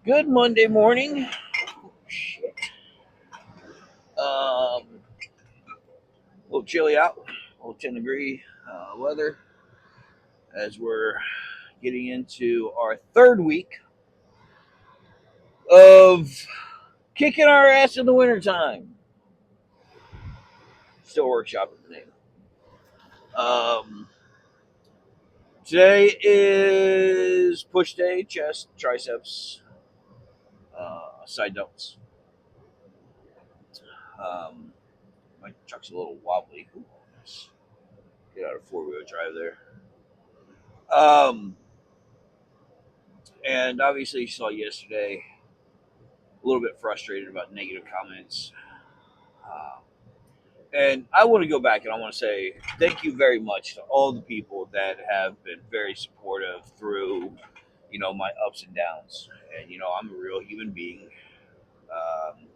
Good Monday morning. Shit. A little chilly out, a little 10-degree weather as we're getting into our third week of kicking our ass in the wintertime. Still workshopping the name. Today is push day, chest, triceps, side delts. My truck's a little wobbly. Ooh, let's get out of four-wheel drive there. And obviously, you saw yesterday a little bit frustrated about negative comments. And I want to go back and I want to say thank you very much to all the people that have been very supportive through, my ups and downs. And, I'm a real human being. Um,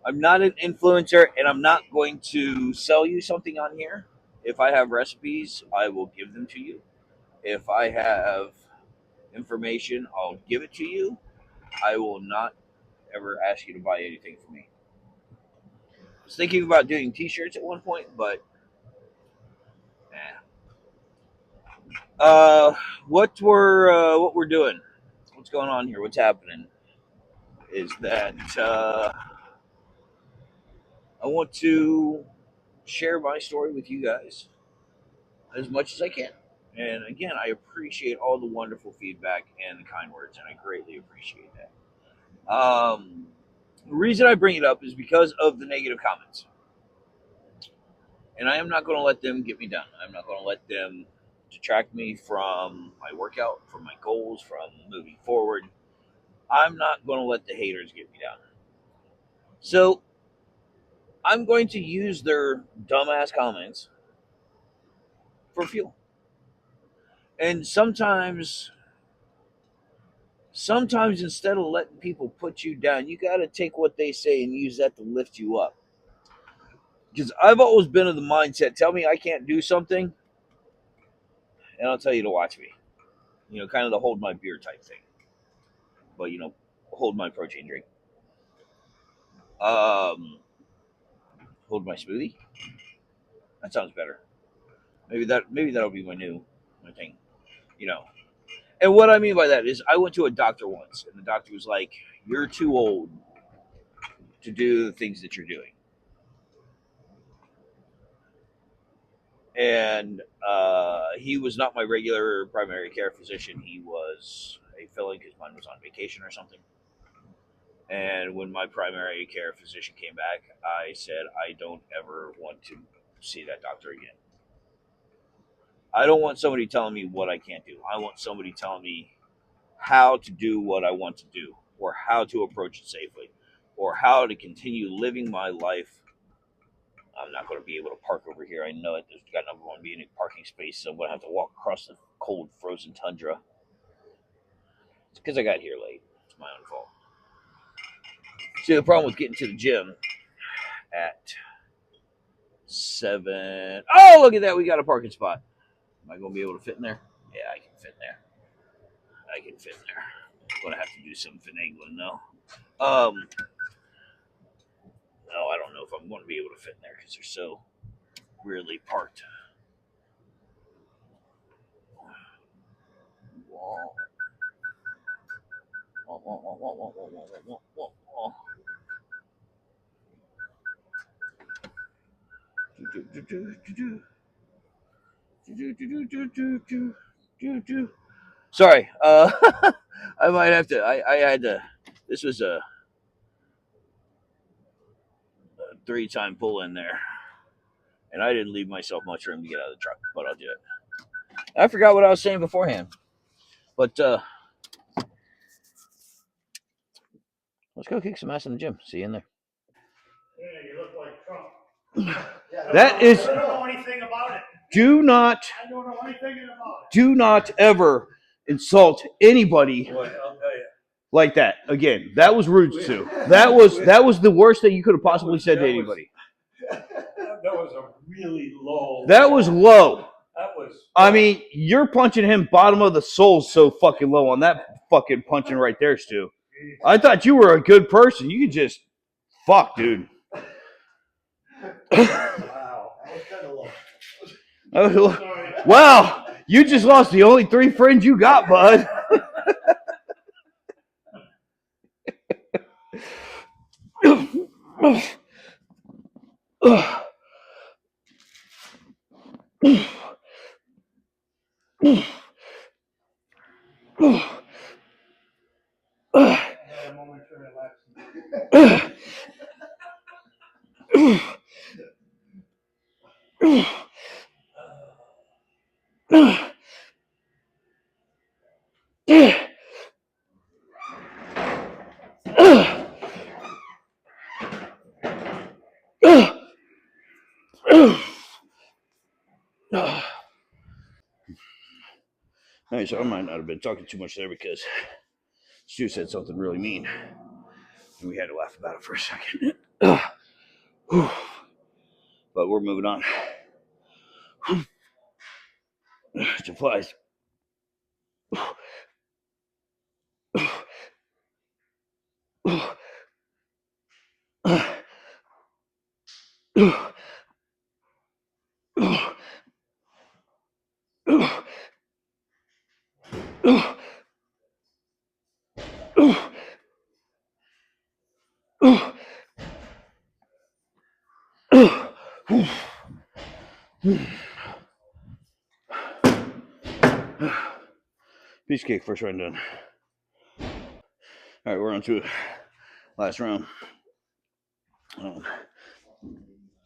I'm not an influencer and I'm not going to sell you something on here. If I have recipes, I will give them to you. If I have information, I'll give it to you. I will not ever ask you to buy anything from me. I was thinking about doing T-shirts at one point, but what we're doing, what's going on here, what's happening, is that I want to share my story with you guys as much as I can. And again, I appreciate all the wonderful feedback and the kind words, and I greatly appreciate that. The reason I bring it up is because of the negative comments. And I am not going to let them get me down. I'm not going to let them detract me from my workout, from my goals, from moving forward. I'm not going to let the haters get me down. So I'm going to use their dumbass comments for fuel. And sometimes instead of letting people put you down, you got to take what they say and use that to lift you up. Because I've always been of the mindset, tell me I can't do something, and I'll tell you to watch me. Kind of the hold my beer type thing. But, hold my protein drink. Hold my smoothie. That sounds better. Maybe that'll be my thing. And what I mean by that is I went to a doctor once, and the doctor was like, "You're too old to do the things that you're doing." And he was not my regular primary care physician. He was a fill-in because mine was on vacation or something. And when my primary care physician came back, I said, I don't ever want to see that doctor again. I don't want somebody telling me what I can't do. I want somebody telling me how to do what I want to do, or how to approach it safely, or how to continue living my life. I'm not going to be able to park over here. I know it. There's got not going to be any parking space, so I'm going to have to walk across the cold, frozen tundra. It's because I got here late. It's my own fault. See, the problem with getting to the gym at 7. Oh, look at that. We got a parking spot. Am I going to be able to fit in there? Yeah, I can fit in there. I'm going to have to do some finagling, though. No, I don't know if I'm going to be able to fit in there because they're so weirdly parked. Sorry, I might have to. I had to. This was a 3-time pull in there, and I didn't leave myself much room to get out of the truck, but I'll do it. I forgot what I was saying beforehand, but let's go kick some ass in the gym. See you in there. Yeah, you look like Trump. That is. I don't know anything about it. I don't know anything about it. Do not ever insult anybody like that again. That was rude too. That was the worst thing you could have possibly said to anybody. That was a really low. That was low. That was. I mean, you're punching him bottom of the soul so fucking low on that fucking punching right there, Stu. I thought you were a good person. You could just fuck, dude. Wow. That was kind of low. Well, you just lost the only 3 friends you got, bud. Nice. I might not have been talking too much there because Stu said something really mean, and we had to laugh about it for a second. But we're moving on to flies. Piece of cake, first round done. All right, we're on to last round.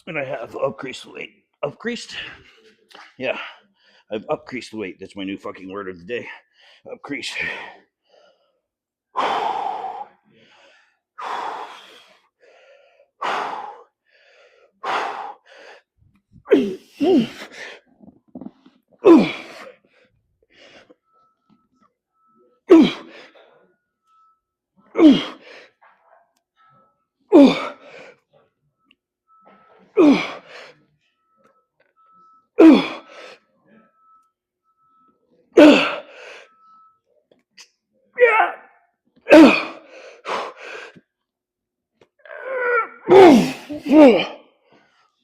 And I have upcreased the weight. Upcreased? Yeah, I've upcreased the weight. That's my new fucking word of the day. Upcreased.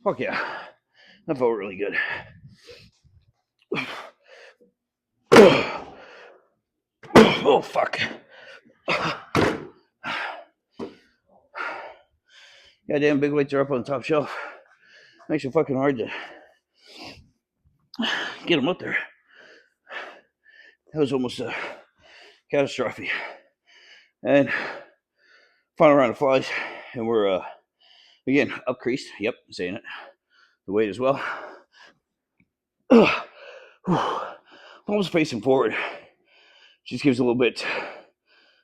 Fuck yeah. That felt really good. Oh, fuck. Goddamn big weights are up on the top shelf. Makes it fucking hard to get them up there. That was almost a catastrophe. And final round of flies. And we're, again, upcreased. Yep, saying it. The weight as well. Almost facing forward. Just gives a little bit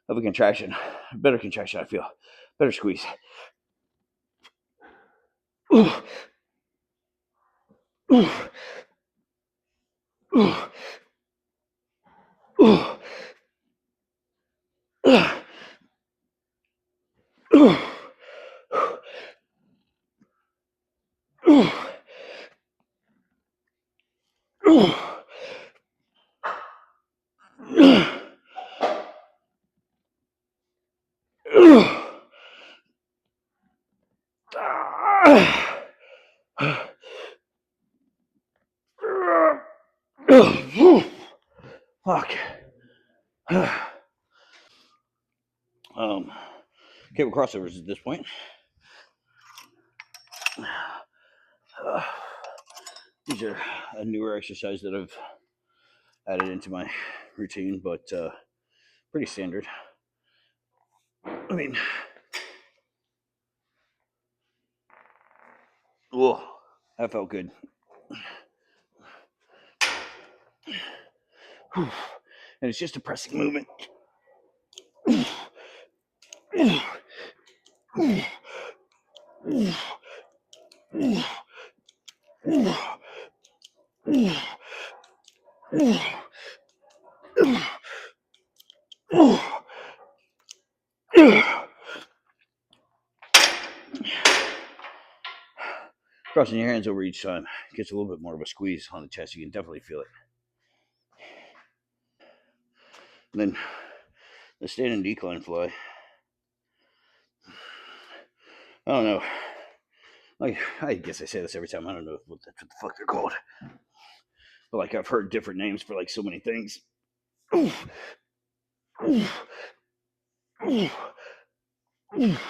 of a contraction. A better contraction, I feel. Better squeeze. Fuck. Cable crossovers at this point. These are a newer exercise that I've added into my routine, but pretty standard. I mean, whoa, that felt good. And it's just a pressing movement. Crossing your hands over each time gets a little bit more of a squeeze on the chest. You can definitely feel it. And then the standing decline fly I don't know. Like, I guess I say this every time. I don't know what the fuck they're called. But like, I've heard different names for like so many things. Oof, oof, oof, oof,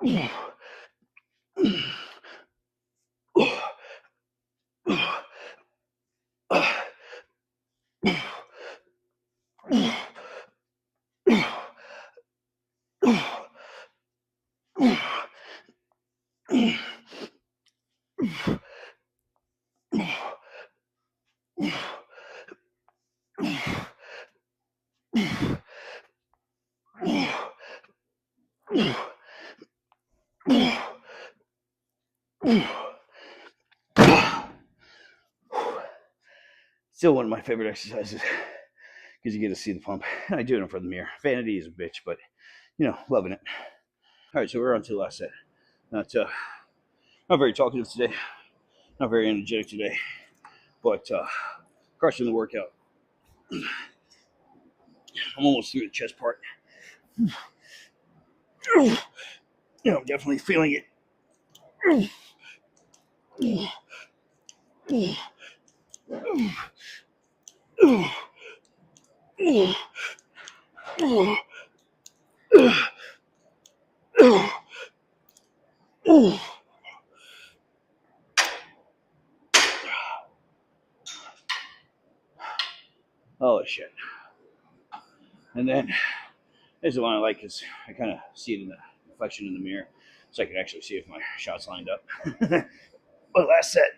oof, Still one of my favorite exercises because you get to see the pump. I do it in front of the mirror. Vanity is a bitch, but loving it. All right, so we're on to the last set. Not very talkative today, not very energetic today, but crushing the workout. I'm almost through the chest part. I'm definitely feeling it. Oh shit! And then this is the one I like because I kind of see it in the reflection in the mirror, so I can actually see if my shot's lined up. But last set.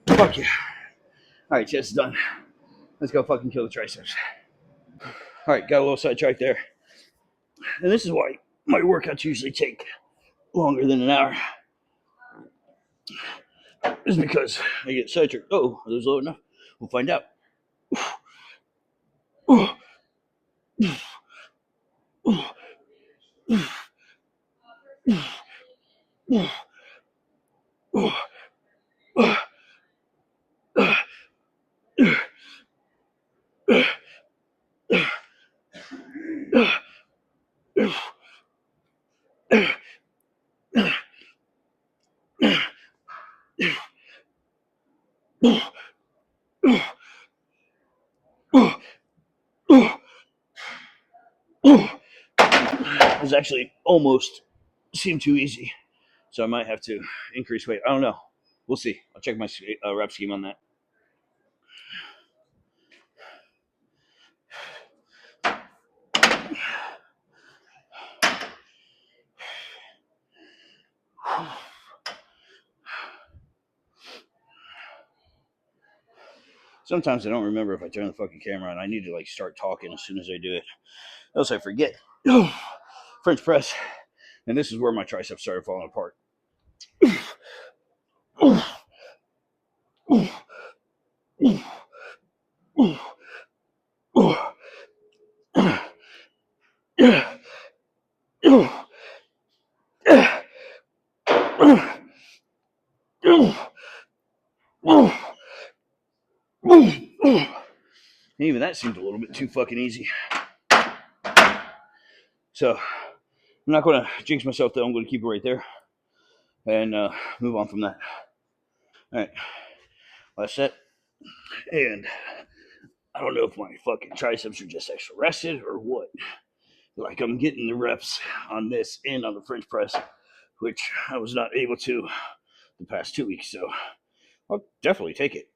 Fuck yeah. All right, chest is done. Let's go fucking kill the triceps. All right, got a little sidetrack there. And this is why my workouts usually take longer than an hour. Is because I get sidetracked. Oh, are those low enough? We'll find out. It was actually almost seemed too easy, so I might have to increase weight. I don't know. We'll see. I'll check my rep scheme on that. Sometimes I don't remember if I turn the fucking camera on. I need to like start talking as soon as I do it. Else I forget. French press. And this is where my triceps started falling apart. Even that seemed a little bit too fucking easy. So I'm not going to jinx myself though. I'm going to keep it right there and move on from that. All right, last set. And I don't know if my fucking triceps are just extra rested or what. Like I'm getting the reps on this and on the French press, which I was not able to the past 2 weeks. So I'll definitely take it.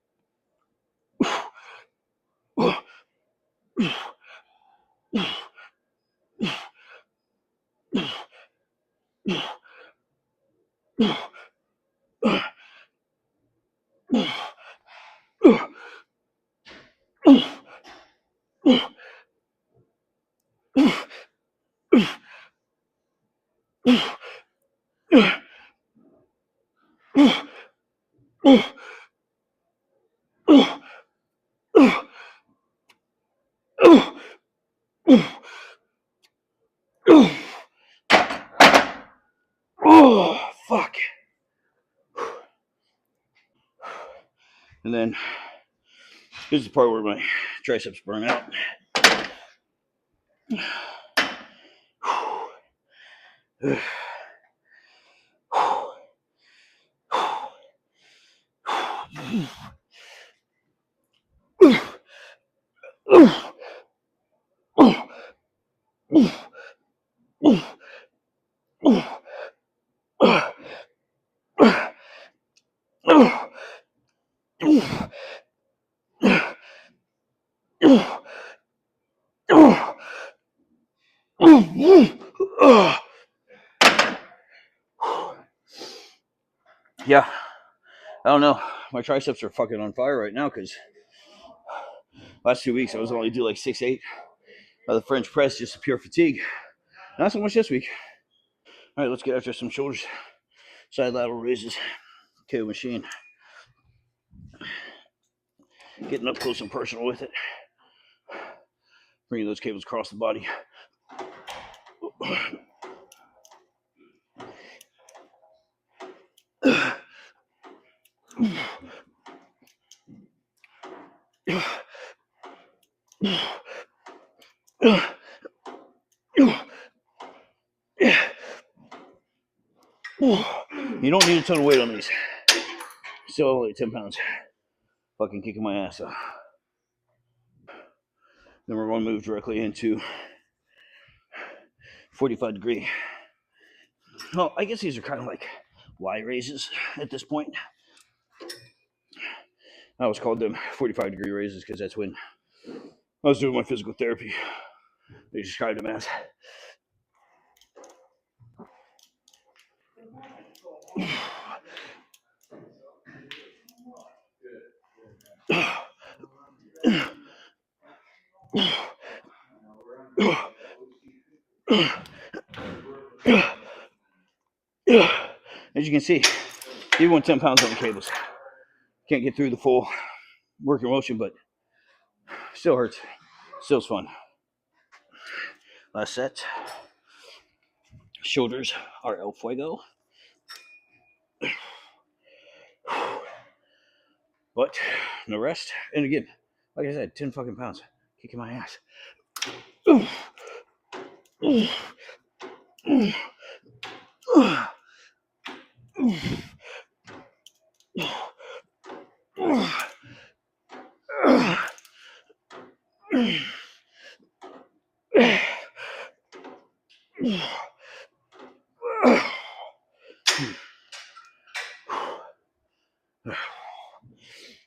This is the part where my triceps burn out. Yeah, I don't know. My triceps are fucking on fire right now because last 2 weeks I was only do like 6-8 by the French press, just pure fatigue. Not so much this week. All right, let's get after some shoulders. Side lateral raises. KO machine. Getting up close and personal with it. Bringing those cables across the body. You don't need a ton of weight on these. Still only 10 pounds. Fucking kicking my ass off. Then we're going to move directly into 45 degree. Well, I guess these are kind of like Y raises at this point. I always called them 45 degree raises because that's when I was doing my physical therapy. They described them as. As you can see, even with 10 pounds on the cables, can't get through the full working motion, but still hurts. Still's fun. Last set. Shoulders are El Fuego. But no rest. And again, like I said, 10 fucking pounds. Kicking my ass.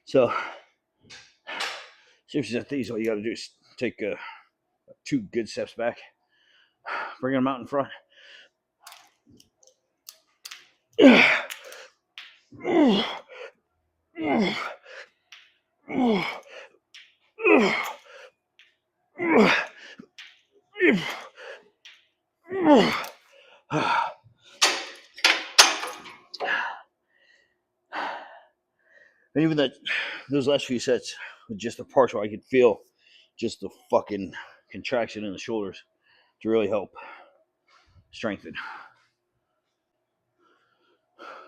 So, seriously, at these, all you got to do is take 2 good steps back, bring them out in front. And even those last few sets with just the partial, I could feel just the fucking contraction in the shoulders to really help strengthen.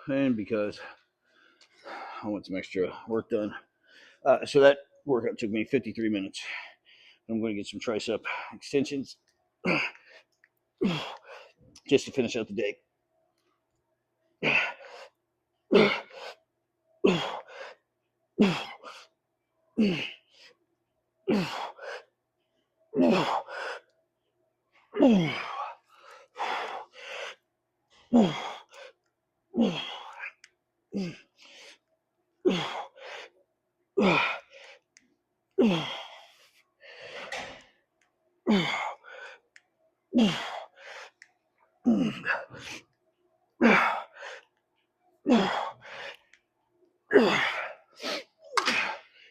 And because I want some extra work done. So that workout took me 53 minutes. I'm going to get some tricep extensions just to finish out the day.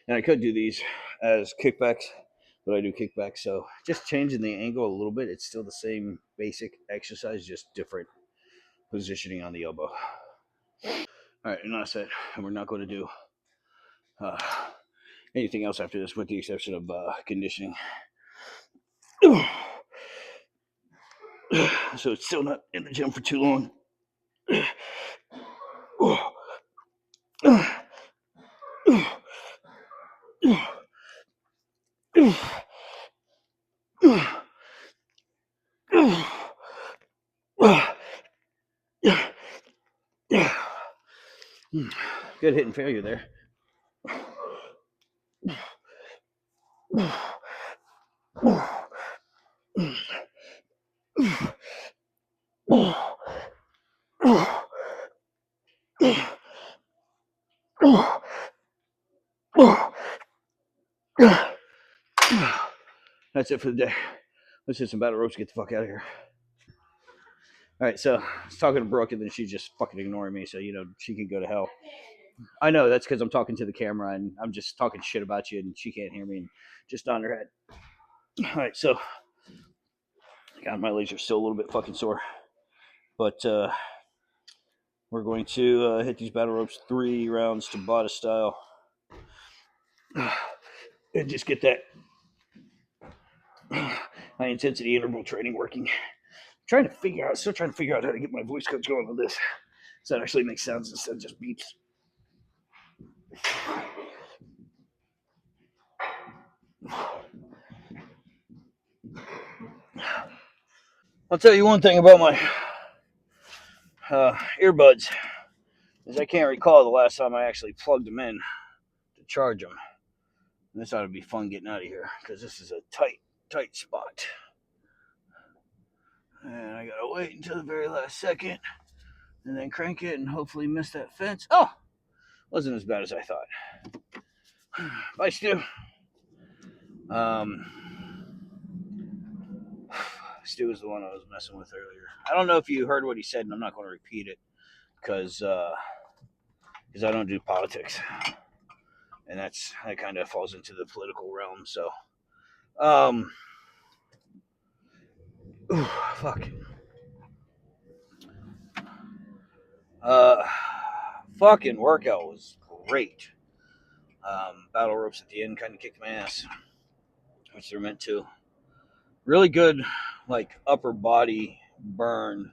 And I could do these as kickbacks, but I do kickbacks. So just changing the angle a little bit. It's still the same basic exercise, just different positioning on the elbow. All right, and that's it. And we're not going to do anything else after this with the exception of conditioning. So it's still not in the gym for too long. Good hit and failure there. That's it for the day. Let's hit some battle ropes, get the fuck out of here. All right, so I was talking to Brooke, and then she's just fucking ignoring me, so, she can go to hell. I know, that's because I'm talking to the camera, and I'm just talking shit about you, and she can't hear me, and just on her head. All right, so, God, my legs are still a little bit fucking sore. But we're going to hit these battle ropes 3 rounds Tabata style. And just get that high intensity interval training working. Still trying to figure out how to get my voice coach going on this. So that actually makes sounds instead of just beats. I'll tell you one thing about my earbuds is I can't recall the last time I actually plugged them in to charge them. And this ought to be fun getting out of here because this is a tight spot. And I gotta wait until the very last second and then crank it and hopefully miss that fence. Oh, wasn't as bad as I thought. Bye, Stu. Stu was the one I was messing with earlier. I don't know if you heard what he said, and I'm not going to repeat it because I don't do politics, and that kind of falls into the political realm. So, fuck. Fucking workout was great. Battle ropes at the end kind of kicked my ass, which they're meant to. Really good, like, upper body burn.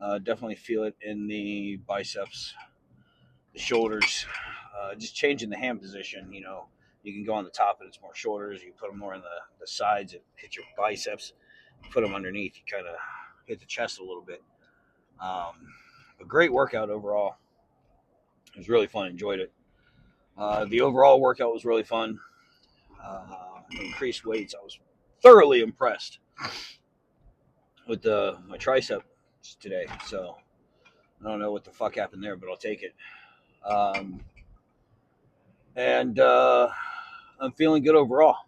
Definitely feel it in the biceps, the shoulders. Just changing the hand position, you can go on the top and it's more shoulders. You put them more in the sides, it hits your biceps. Put them underneath, you kind of hit the chest a little bit. A great workout overall. It was really fun. Enjoyed it. The overall workout was really fun. Increased weights. I was thoroughly impressed with my triceps today. So I don't know what the fuck happened there, but I'll take it. And I'm feeling good overall.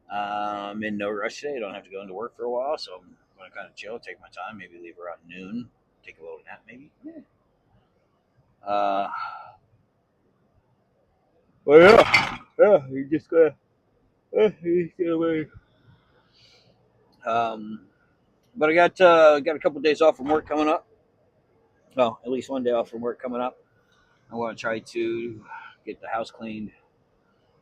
I'm in no rush today. I don't have to go into work for a while, so I'm going to kind of chill, take my time, maybe leave around noon, take a little nap, maybe. Well, yeah, you just gotta. But I got a couple of days off from work coming up. Well, at least one day off from work coming up. I want to try to get the house cleaned.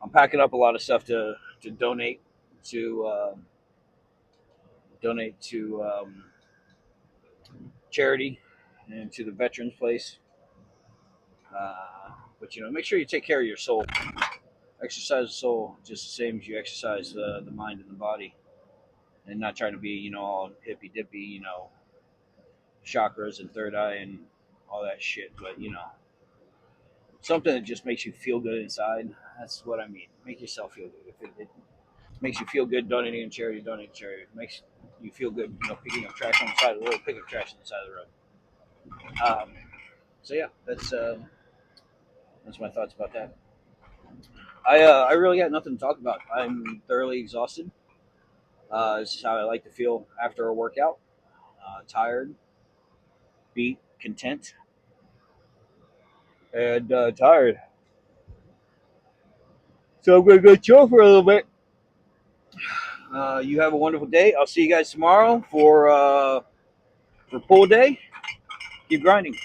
I'm packing up a lot of stuff to donate to charity and to the veterans place. But make sure you take care of your soul. Exercise the soul just the same as you exercise the mind and the body, and not trying to be all hippy dippy, chakras and third eye and all that shit. But something that just makes you feel good inside. That's what I mean. Make yourself feel good. If it makes you feel good, donating to charity, donate to charity. If it makes you feel good, picking up trash on the side of the road, pick up trash on the side of the road. So yeah, that's my thoughts about that. I really got nothing to talk about. I'm thoroughly exhausted. This is how I like to feel after a workout. Tired, beat, content, and tired. So I'm going to go chill for a little bit. You have a wonderful day. I'll see you guys tomorrow for pull day. Keep grinding.